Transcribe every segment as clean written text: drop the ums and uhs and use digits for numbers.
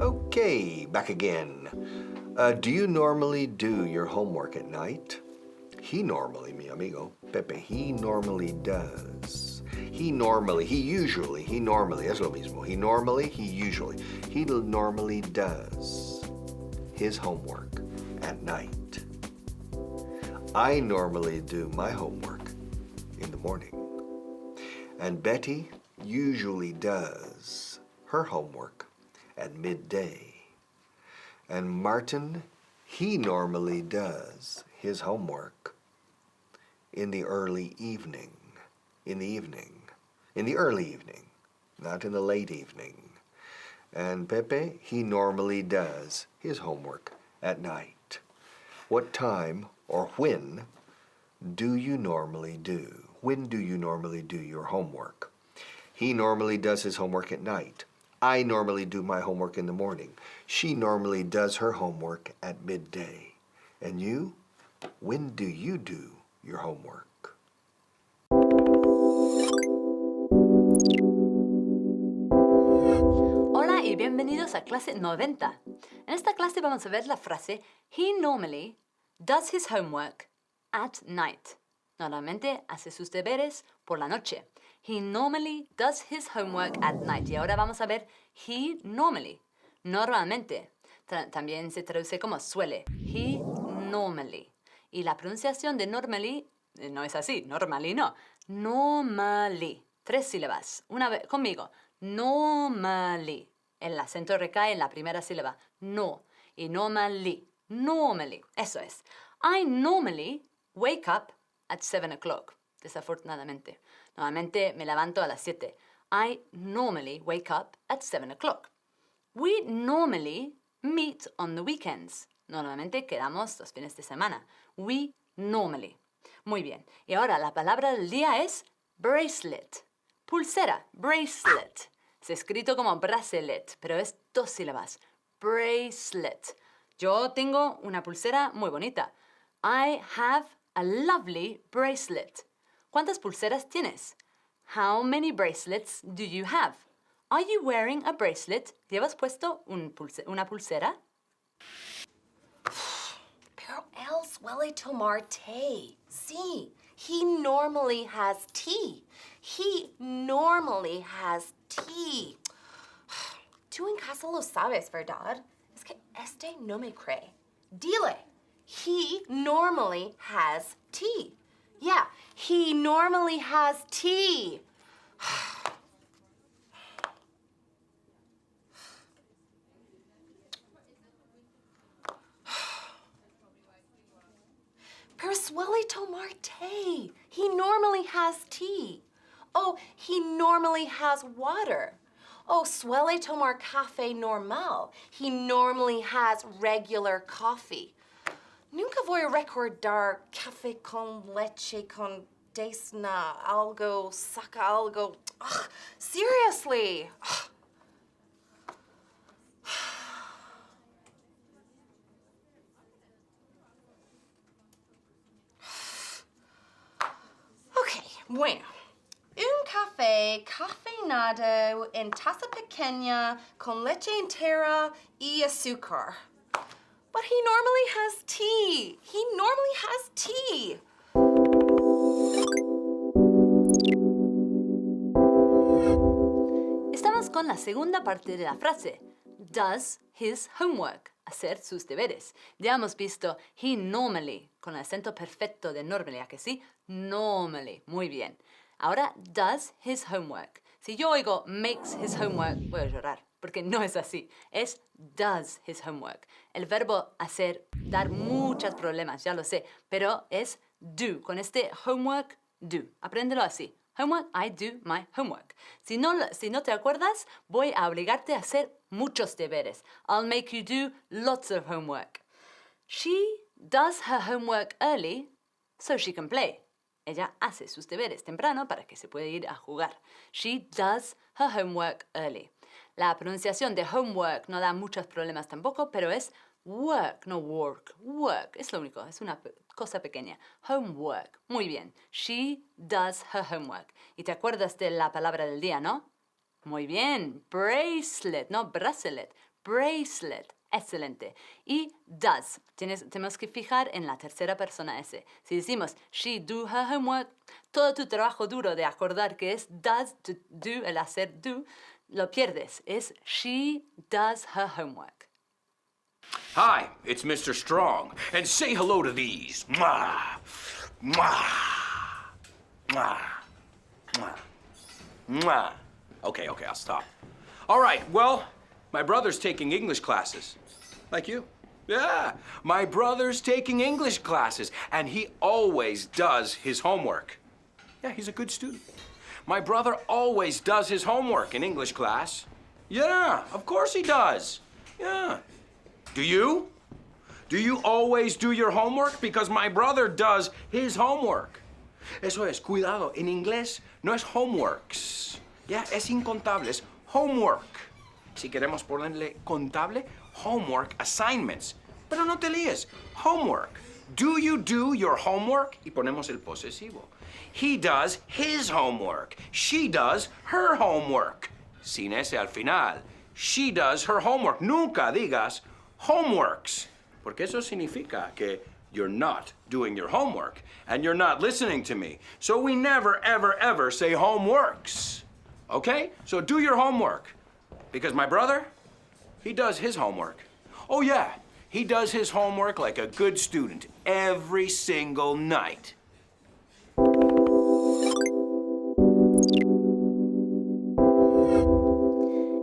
Okay, back again. Do you normally do your homework at night? He normally, mi amigo, Pepe, he normally does. He normally, es lo mismo. He normally does his homework at night. I normally do my homework in the morning. And Betty usually does her homework at midday. And Martin, he normally does his homework in the early evening. In the early evening, not in the late evening. And Pepe, he normally does his homework at night. What time or when do you normally do? When do you normally do your homework? He normally does his homework at night. I normally do my homework in the morning. She normally does her homework at midday. And you? When do you do your homework? Hola y bienvenidos a clase 90. En esta clase vamos a ver la frase He normally does his homework at night. Normalmente hace sus deberes por la noche. He normally does his homework at night. Y ahora vamos a ver he normally. Normalmente. También se traduce como suele. He normally. Y la pronunciación de normally no es así. Normally no. Normally. 3 sílabas. Una vez conmigo. Normally. El acento recae en la primera sílaba. No. Y normally. Normally. Eso es. I normally wake up at 7 o'clock. Desafortunadamente. Normalmente me levanto a las 7. I normally wake up at 7 o'clock. We normally meet on the weekends. Normalmente quedamos los fines de semana. We normally. Muy bien. Y ahora la palabra del día es bracelet. Pulsera. Bracelet. Es escrito como bracelet, pero es 2 sílabas. Bracelet. Yo tengo una pulsera muy bonita. I have a lovely bracelet. ¿Cuántas pulseras tienes? How many bracelets do you have? Are you wearing a bracelet? ¿Llevas puesto una pulsera? Pero él suele tomar té. Sí, he normally has tea. He normally has tea. Tú en casa lo sabes, ¿verdad? Es que este no me cree. Dile. He normally has tea. Yeah, he normally has tea. Pero suele tomar té. He normally has tea. Oh, he normally has water. Oh, suele tomar café normal. He normally has regular coffee. Nunca voy a recordar café con leche con desna algo, saca algo. Ugh, seriously. Ugh. Okay, bueno. Un café cafeinado en taza pequeña con leche entera y azúcar. But he normally has tea. He normally has tea. Estamos con la segunda parte de la frase. Does his homework. Hacer sus deberes. Ya hemos visto he normally, con el acento perfecto de normally, ¿a que sí? Normally. Muy bien. Ahora, does his homework. Si yo oigo makes his homework, voy a llorar, porque no es así. Es does his homework. El verbo hacer, dar muchos problemas, ya lo sé, pero es do. Con este homework, do. Apréndelo así. Homework, I do my homework. Si no te acuerdas, voy a obligarte a hacer muchos deberes. I'll make you do lots of homework. She does her homework early so she can play. Ella hace sus deberes temprano para que se pueda ir a jugar. She does her homework early. La pronunciación de homework no da muchos problemas tampoco, pero es work, no work. Work, es lo único, es una cosa pequeña. Homework, muy bien. She does her homework. Y te acuerdas de la palabra del día, ¿no? Muy bien, bracelet, no bracelet. bracelet. Excelente. Y does. Tenemos que fijar en la tercera persona ese. Si decimos she do her homework, todo tu trabajo duro de acordar que es does, to do, el hacer do, lo pierdes. Es she does her homework. Hi, it's Mr. Strong, and say hello to these. Mwah! Mwah! Mwah! Mwah! Mwah! Okay, I'll stop. All right, well, my brother's taking English classes. Like you. Yeah, my brother's taking English classes, and he always does his homework. Yeah, he's a good student. My brother always does his homework in English class. Yeah, of course he does. Yeah. Do you? Do you always do your homework? Because my brother does his homework. Eso es, cuidado, en inglés no es homeworks. Ya, es incontable, es homework. Si queremos ponerle contable, homework assignments. Pero no te líes, homework. Do you do your homework? Y ponemos el posesivo. He does his homework. She does her homework. Sin ese al final. She does her homework. Nunca digas homeworks. Porque eso significa que you're not doing your homework and you're not listening to me. So we never, ever, ever say homeworks. Okay? So do your homework. Because my brother, he does his homework. Oh yeah, he does his homework like a good student every single night.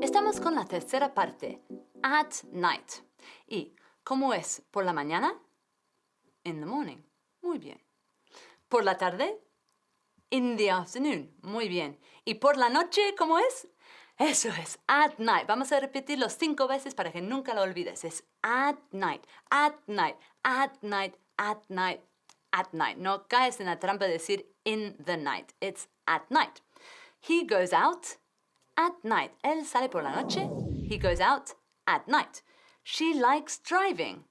Estamos con la tercera parte, at night. ¿Y cómo es? ¿Por la mañana? In the morning. Muy bien. ¿Por la tarde? In the afternoon. Muy bien. ¿Y por la noche cómo es? Eso es, at night. Vamos a repetirlo 5 veces para que nunca lo olvides. Es at night, at night, at night, at night, at night. No caes en la trampa de decir in the night. It's at night. He goes out at night. Él sale por la noche. He goes out at night. She likes driving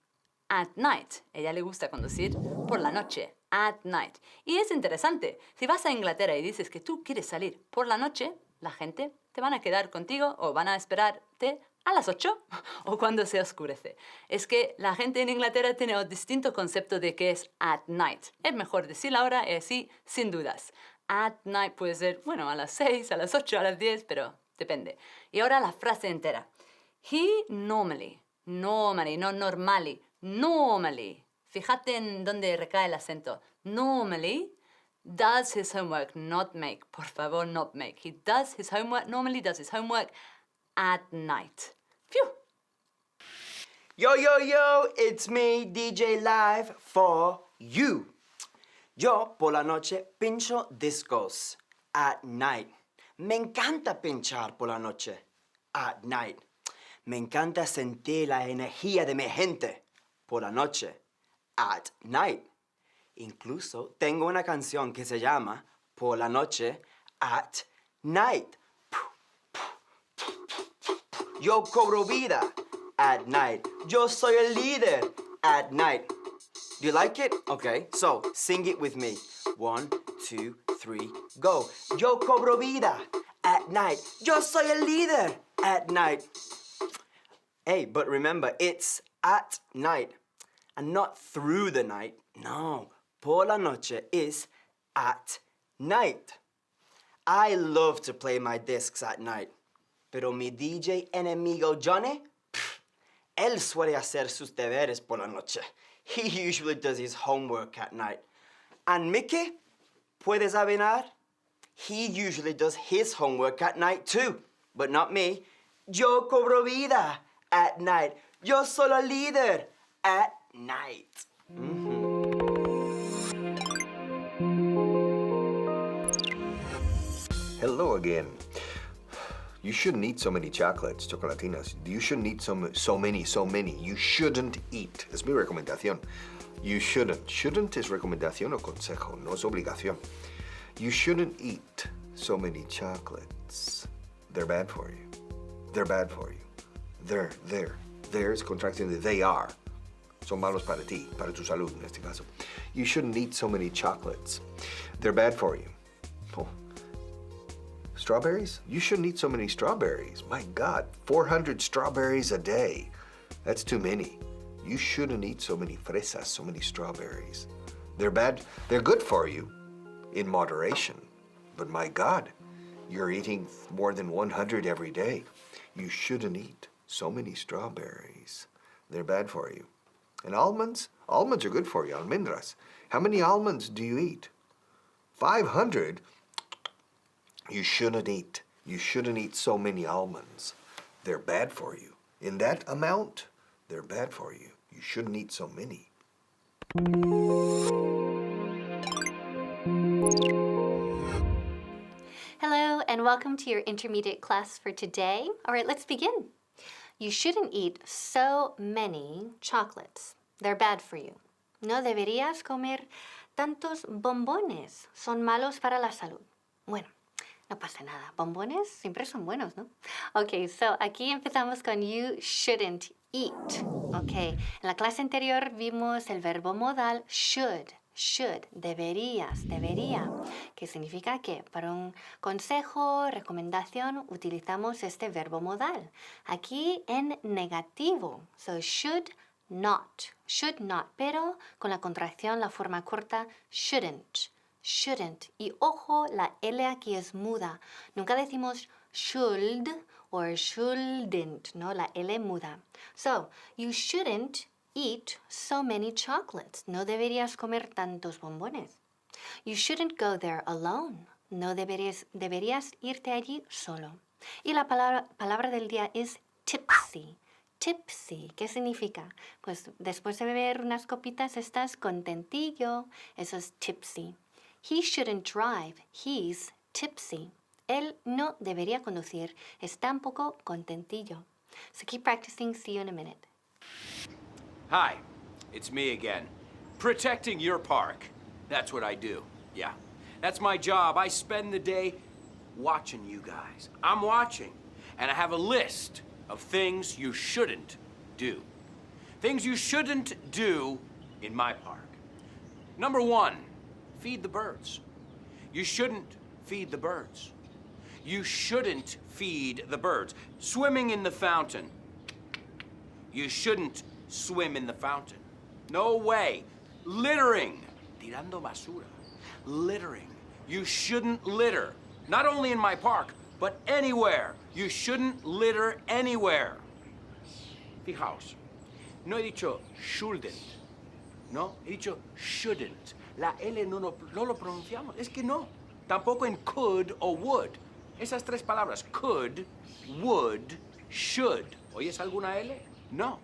at night. Ella le gusta conducir por la noche. At night. Y es interesante. Si vas a Inglaterra y dices que tú quieres salir por la noche, la gente te van a quedar contigo o van a esperarte a las 8 o cuando se oscurece. Es que la gente en Inglaterra tiene un distinto concepto de qué es at night. Es mejor decir la hora y así, sin dudas. At night puede ser, bueno, a las 6, a las 8, a las 10, pero depende. Y ahora la frase entera. He normally, no normally, normally. Fíjate en dónde recae el acento. Normally does his homework, not make. Por favor, not make. He does his homework, normally does his homework at night. Phew. Yo, it's me, DJ Live, for you. Yo, por la noche, pincho discos at night. Me encanta pinchar por la noche at night. Me encanta sentir la energía de mi gente por la noche at night. Incluso tengo una canción que se llama Por la noche at night. Yo cobro vida at night. Yo soy el líder at night. Do you like it? Okay, so sing it with me. 1, 2, 3, go. Yo cobro vida at night. Yo soy el líder at night. Hey, but remember, it's at night and not through the night. No, por la noche is at night. I love to play my discs at night. Pero mi DJ enemigo Johnny, él suele hacer sus deberes por la noche. He usually does his homework at night. And Mickey, puedes adivinar? He usually does his homework at night too, but not me. Yo cobro vida at night. Yo soy el líder at night. Hello again. You shouldn't eat so many chocolates, chocolatinas. You shouldn't eat so many. You shouldn't eat. Es mi recomendación. You shouldn't. Shouldn't es recomendación o consejo, no es obligación. You shouldn't eat so many chocolates. They're bad for you. They're bad for you. They're es contracción de they are. Son malos para ti, para tu salud en este caso. You shouldn't eat so many chocolates. They're bad for you. Oh. Strawberries? You shouldn't eat so many strawberries. My God, 400 strawberries a day. That's too many. You shouldn't eat so many fresas, so many strawberries. They're bad. They're good for you in moderation. But my God, you're eating more than 100 every day. You shouldn't eat so many strawberries. They're bad for you. And almonds? Almonds are good for you, almendras. How many almonds do you eat? 500? You shouldn't eat. You shouldn't eat so many almonds. They're bad for you. In that amount, they're bad for you. You shouldn't eat so many. Hello, and welcome to your intermediate class for today. All right, let's begin. You shouldn't eat so many chocolates. They're bad for you. No deberías comer tantos bombones. Son malos para la salud. Bueno, no pasa nada. Bombones siempre son buenos, ¿no? Okay, so aquí empezamos con you shouldn't eat. Okay, en la clase anterior vimos el verbo modal should. Should, deberías, debería, que significa que para un consejo, recomendación, utilizamos este verbo modal. Aquí en negativo, so should not, pero con la contracción, la forma corta, shouldn't, shouldn't. Y ojo, la L aquí es muda. Nunca decimos should or shouldn't, ¿no? La L muda. So, you shouldn't eat so many chocolates. No deberías comer tantos bombones. You shouldn't go there alone. No deberías irte allí solo. Y la palabra del día es tipsy. Tipsy, ¿qué significa? Pues después de beber unas copitas estás contentillo. Eso es tipsy. He shouldn't drive. He's tipsy. Él no debería conducir. Está un poco contentillo. So keep practicing. See you in a minute. Hi, it's me again. Protecting your park. That's what I do. Yeah, that's my job. I spend the day watching you guys. I'm watching, and I have a list of things you shouldn't do. Things you shouldn't do in my park. Number 1, feed the birds. You shouldn't feed the birds. You shouldn't feed the birds. Swimming in the fountain. You shouldn't swim in the fountain. No way. Littering. Tirando basura. Littering. You shouldn't litter. Not only in my park, but anywhere. You shouldn't litter anywhere. Fijaos. No he dicho shouldn't. No, he dicho shouldn't. La L no lo pronunciamos. Es que no. Tampoco en could o would. Esas tres palabras, could, would, should. ¿Oyes alguna L? No.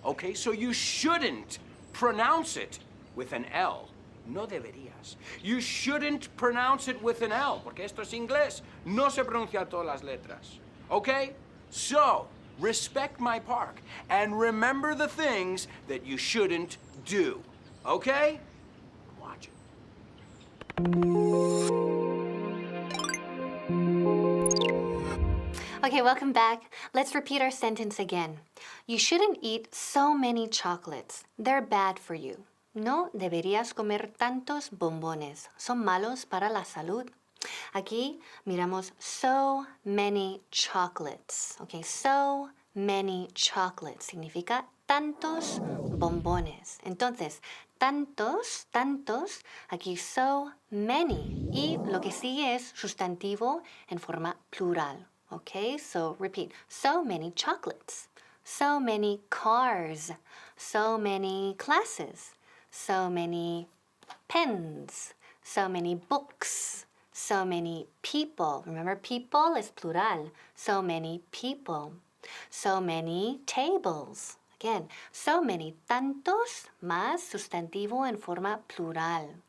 Okay, so you shouldn't pronounce it with an L. No deberías. You shouldn't pronounce it with an L, porque esto es inglés. No se pronuncia todas las letras. Okay? So, respect my park and remember the things that you shouldn't do. Okay? Watch it. Okay, welcome back. Let's repeat our sentence again. You shouldn't eat so many chocolates. They're bad for you. No deberías comer tantos bombones. Son malos para la salud. Aquí miramos so many chocolates. Okay, so many chocolates significa tantos bombones. Entonces, tantos, aquí so many. Y lo que sigue es sustantivo en forma plural. Okay, so repeat. So many chocolates. So many cars. So many classes. So many pens. So many books. So many people. Remember, people is plural. So many people. So many tables. Again, so many. Tantos más sustantivo en forma plural.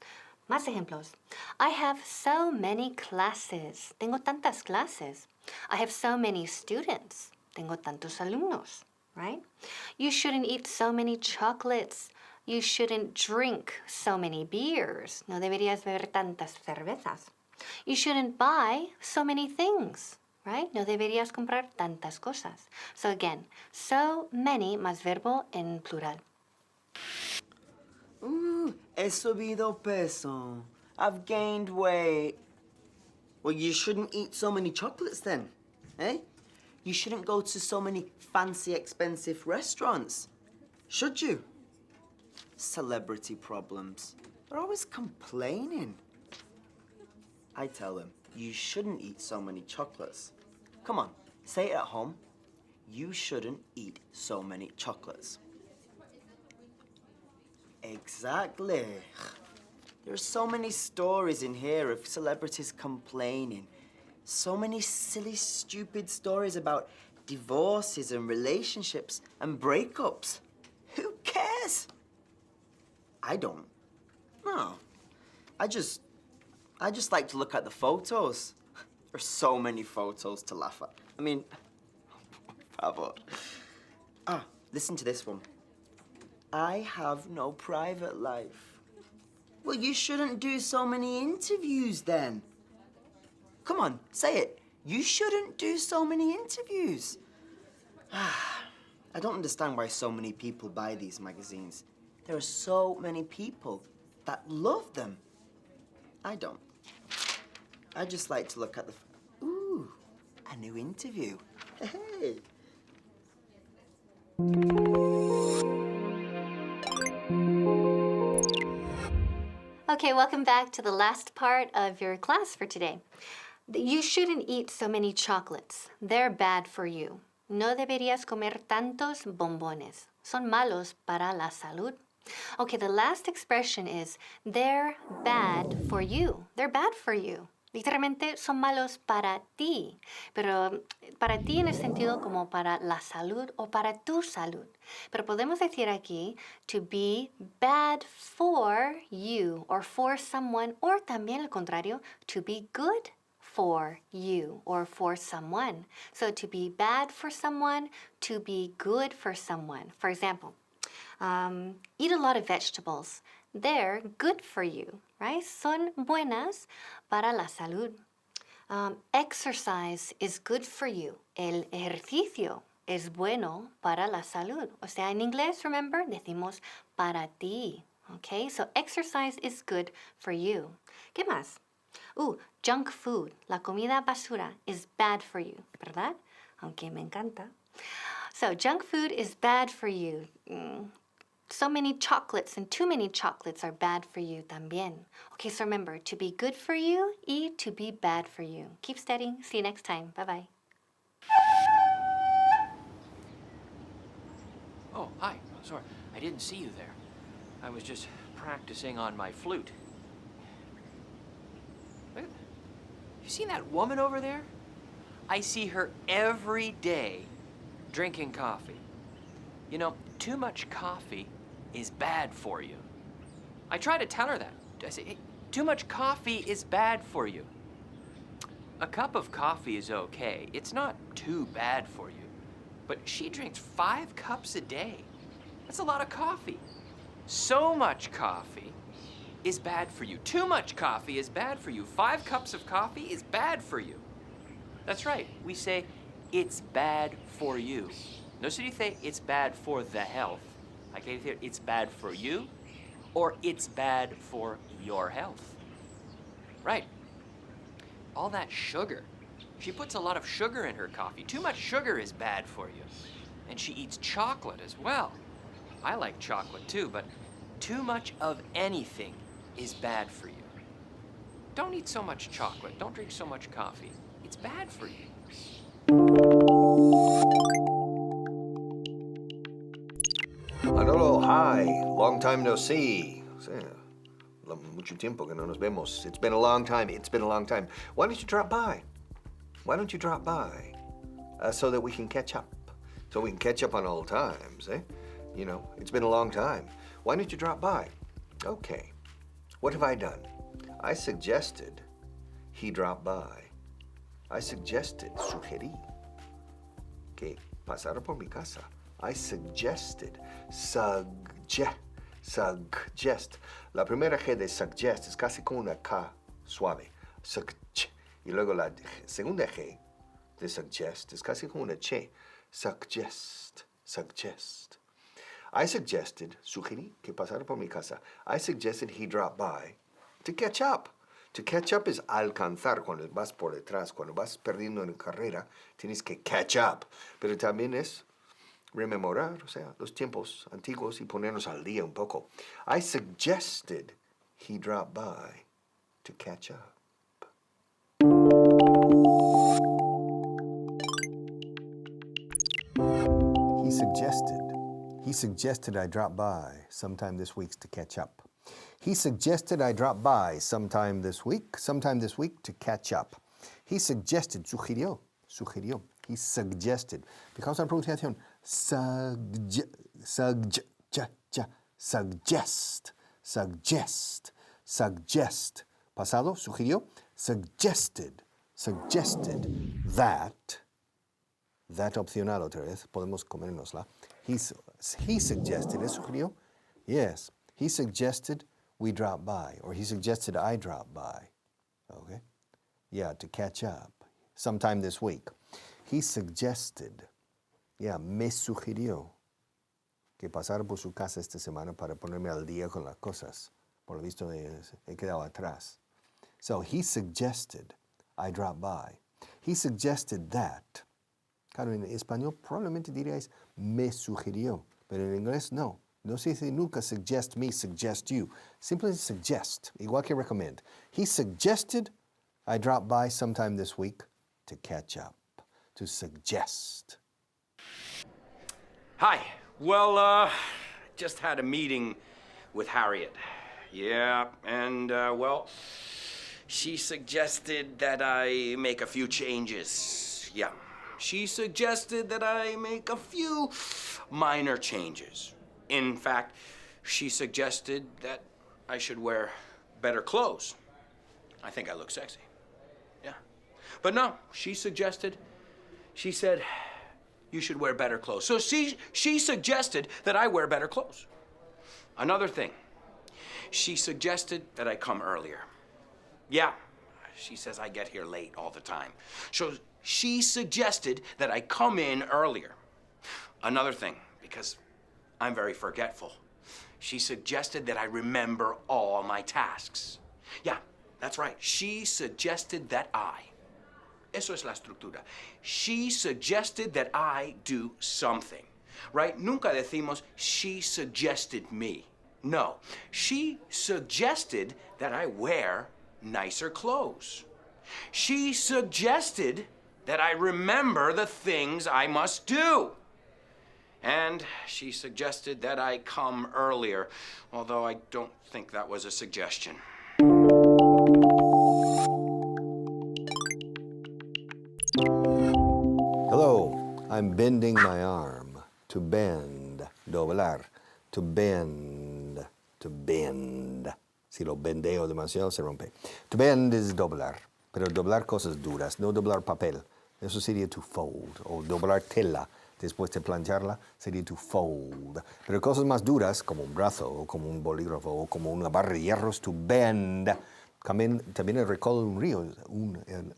Más ejemplos. I have so many classes. Tengo tantas clases. I have so many students. Tengo tantos alumnos, right? You shouldn't eat so many chocolates. You shouldn't drink so many beers. No deberías beber tantas cervezas. You shouldn't buy so many things, right? No deberías comprar tantas cosas. So again, so many más verbo en plural. He subido peso. I've gained weight. Well, you shouldn't eat so many chocolates then, eh? You shouldn't go to so many fancy, expensive restaurants, should you? Celebrity problems. They're always complaining. I tell them, you shouldn't eat so many chocolates. Come on, say it at home. You shouldn't eat so many chocolates. Exactly. There's so many stories in here of celebrities complaining. So many silly, stupid stories about divorces and relationships and breakups. Who cares? I don't. No. I just like to look at the photos. There's so many photos to laugh at. I mean, favor. Listen to this one. I have no private life. Well, you shouldn't do so many interviews then. Come on, say it. You shouldn't do so many interviews. I don't understand why so many people buy these magazines. There are so many people that love them. I don't. I just like to look at the... Ooh, a new interview. Hey. Okay, welcome back to the last part of your class for today. You shouldn't eat so many chocolates. They're bad for you. No deberías comer tantos bombones. Son malos para la salud. Okay, the last expression is they're bad for you. They're bad for you. Literalmente son malos para ti, pero para ti en el sentido como para la salud o para tu salud. Pero podemos decir aquí to be bad for you or for someone, or también al contrario, to be good for you or for someone. So to be bad for someone, to be good for someone. For example, eat a lot of vegetables. They're good for you, right? Son buenas para la salud. Exercise is good for you. El ejercicio es bueno para la salud. O sea, en inglés, remember, decimos para ti. Okay, so exercise is good for you. ¿Qué más? Junk food. La comida basura is bad for you, ¿verdad? Aunque me encanta. So junk food is bad for you. So many chocolates and too many chocolates are bad for you también. Okay, so remember, to be good for you y to be bad for you. Keep studying. See you next time. Bye-bye. Oh, hi. Sorry, I didn't see you there. I was just practicing on my flute. Look, you seen that woman over there? I see her every day drinking coffee. You know, too much coffee is bad for you. I try to tell her that. I say, hey, too much coffee is bad for you. A cup of coffee is okay. It's not too bad for you. But she drinks 5 cups a day. That's a lot of coffee. So much coffee is bad for you. Too much coffee is bad for you. 5 cups of coffee is bad for you. That's right. We say, it's bad for you. No se dice it's bad for the health. Hay que decir it's bad for you or it's bad for your health. Right. All that sugar. She puts a lot of sugar in her coffee. Too much sugar is bad for you. And she eats chocolate as well. I like chocolate too, but too much of anything is bad for you. Don't eat so much chocolate. Don't drink so much coffee. It's bad for you. Manolo, hi. Long time no see. Mucho tiempo que no nos vemos. It's been a long time. It's been a long time. Why don't you drop by? Why don't you drop by so that we can catch up? So we can catch up on old times, eh? You know, it's been a long time. Why don't you drop by? Okay. What have I done? I suggested he drop by. I suggested, sugerí, que pasara por mi casa. I suggested, suggest. La primera G de suggest es casi como una K suave. Y luego la segunda G de suggest es casi como una Ch. Suggest. I suggested, sugerí que pasara por mi casa. I suggested he drop by to catch up. To catch up es alcanzar cuando vas por detrás. Cuando vas perdiendo en carrera, tienes que catch up. Pero también es rememorar, o sea, los tiempos antiguos y ponernos al día un poco. I suggested he drop by to catch up. He suggested I drop by sometime this week to catch up. He suggested I drop by sometime this week to catch up. He suggested, sugirió. He suggested. Fijamos en la pronunciación. Suggest. Pasado, sugirió. Suggested that opcional otra vez, podemos comérnosla. He suggested, ¿es sugirió? Yes. He suggested we drop by, or he suggested I drop by. Okay? Yeah, to catch up. Sometime this week. He suggested, me sugirió que pasara por su casa esta semana para ponerme al día con las cosas. Por lo visto he quedado atrás. So he suggested I drop by. He suggested that. Claro, en español probablemente diríais me sugirió, pero en inglés no. No se dice nunca suggest me, suggest you. Simply suggest, igual que recommend. He suggested I drop by sometime this week to catch up, to suggest. Hi. Well, just had a meeting with Harriet. Yeah, and, well, she suggested that I make a few changes. Yeah. She suggested that I make a few minor changes. In fact, she suggested that I should wear better clothes. I think I look sexy. Yeah. But no, she said, you should wear better clothes. So she suggested that I wear better clothes. Another thing, she suggested that I come earlier. Yeah, she says I get here late all the time. So she suggested that I come in earlier. Another thing, because I'm very forgetful, she suggested that I remember all my tasks. Yeah, that's right. She suggested that Eso es la estructura. She suggested that I do something, right? Nunca decimos, she suggested me. No, she suggested that I wear nicer clothes. She suggested that I remember the things I must do. And she suggested that I come earlier, although I don't think that was a suggestion. Hello, I'm bending my arm. To bend, doblar. To bend, to bend. Si lo bendeo demasiado se rompe. To bend es doblar, pero doblar cosas duras, no doblar papel. Eso sería to fold, o doblar tela. Después de plancharla, sería to fold. Pero cosas más duras, como un brazo, o como un bolígrafo, o como una barra de hierros, to bend. También el recodo de un río,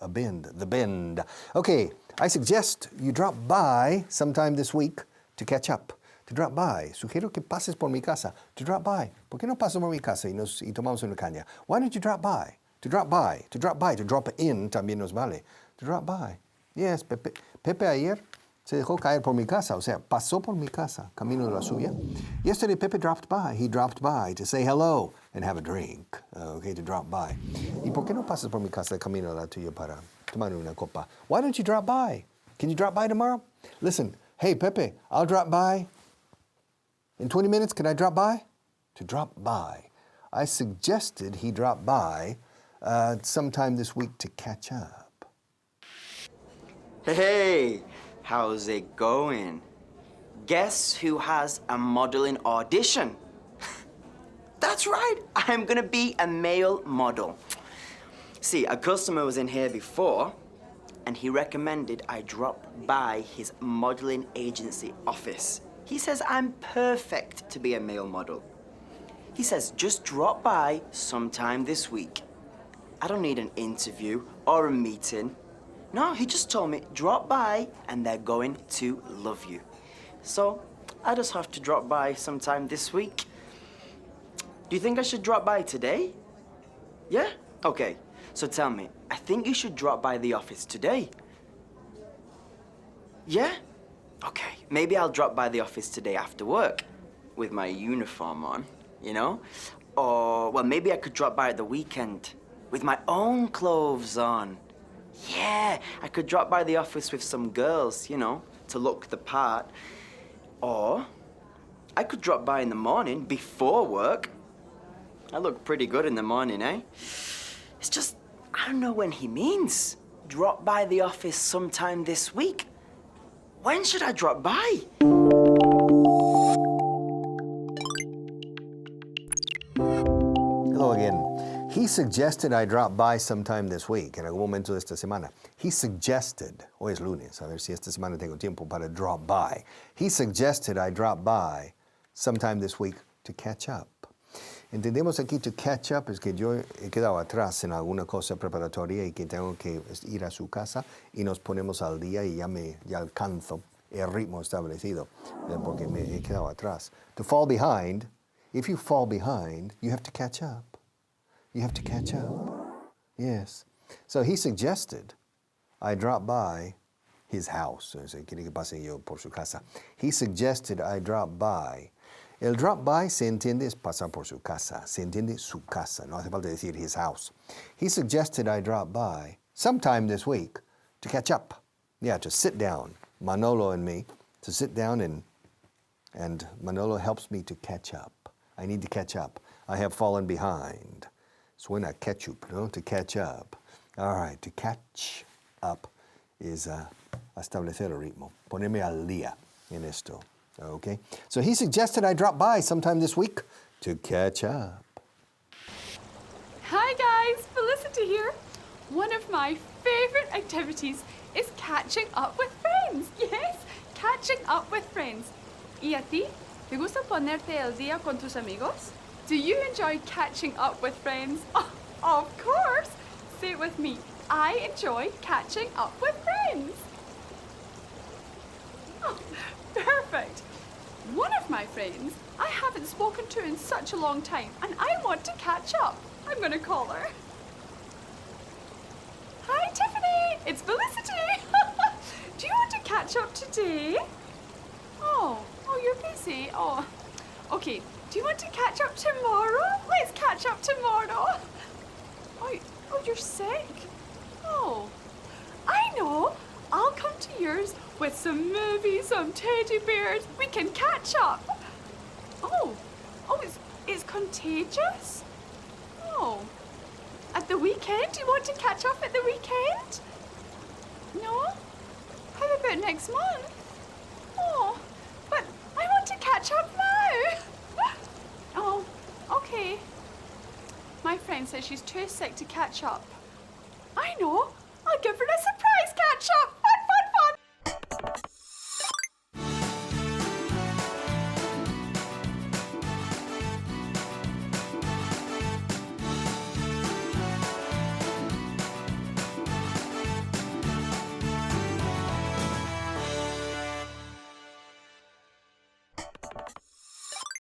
a bend, the bend. Okay, I suggest you drop by sometime this week to catch up. To drop by. Sugiero que pases por mi casa. To drop by. ¿Por qué no pasas por mi casa y tomamos una caña? Why don't you drop by? To drop by. To drop by. To drop in también nos vale. To drop by. Yes, Pepe ayer se dejó caer por mi casa, o sea, pasó por mi casa, camino de la suya. Yesterday, Pepe dropped by. He dropped by to say hello and have a drink. Okay, to drop by. ¿Y por qué no pasas por mi casa, camino de la tuya para tomar una copa? Why don't you drop by? Can you drop by tomorrow? Listen, hey, Pepe, I'll drop by. In 20 minutes, can I drop by? To drop by. I suggested he drop by sometime this week to catch up. Hey, how's it going? Guess who has a modeling audition? That's right, I'm gonna be a male model. See, a customer was in here before, and he recommended I drop by his modeling agency office. He says I'm perfect to be a male model. He says just drop by sometime this week. I don't need an interview or a meeting. No, he just told me, drop by and they're going to love you. So, I just have to drop by sometime this week. Do you think I should drop by today? Yeah? Okay, so tell me, I think you should drop by the office today. Yeah? Okay, maybe I'll drop by the office today after work with my uniform on, you know? Or, well, maybe I could drop by at the weekend with my own clothes on. Yeah, I could drop by the office with some girls, you know, to look the part. Or I could drop by in the morning before work. I look pretty good in the morning, eh? It's just, I don't know when he means. Drop by the office sometime this week. When should I drop by? Hello again. He suggested I drop by sometime this week, en algún momento de esta semana. He suggested, hoy es lunes, a ver si esta semana tengo tiempo para drop by. He suggested I drop by sometime this week to catch up. Entendemos aquí to catch up es que yo he quedado atrás en alguna cosa preparatoria y que tengo que ir a su casa y nos ponemos al día y ya alcanzo el ritmo establecido porque me he quedado atrás. To fall behind, if you fall behind, you have to catch up. You have to catch up. Yes. So he suggested I drop by his house. Quiere que pase yo por su casa. He suggested I drop by. El drop by se entiende es pasar por su casa. Se entiende su casa. No hace falta decir his house. He suggested I drop by sometime this week to catch up. Yeah, to sit down. Manolo and me to sit down and Manolo helps me to catch up. I need to catch up. I have fallen behind. Suena ketchup, ¿no? To catch up. All right, to catch up is establecer el ritmo. Ponerme al día en esto. Okay? So he suggested I drop by sometime this week to catch up. Hi guys, Felicity here. One of my favorite activities is catching up with friends. Yes, catching up with friends. ¿Y a ti? ¿Te gusta ponerte al día con tus amigos? Do you enjoy catching up with friends? Oh, of course. Say it with me. I enjoy catching up with friends. Oh, perfect. One of my friends I haven't spoken to in such a long time, and I want to catch up. I'm going to call her. Hi, Tiffany. It's Felicity. Do you want to catch up today? Oh, you're busy. Oh, okay. Do you want to catch up tomorrow? Let's catch up tomorrow. Oh, you're sick? Oh, I know. I'll come to yours with some movies, some teddy bears. We can catch up. Oh, it's contagious? Oh, at the weekend? Do you want to catch up at the weekend? No? How about next month? Oh, but I want to catch up now. Oh, okay. My friend says she's too sick to catch up. I know.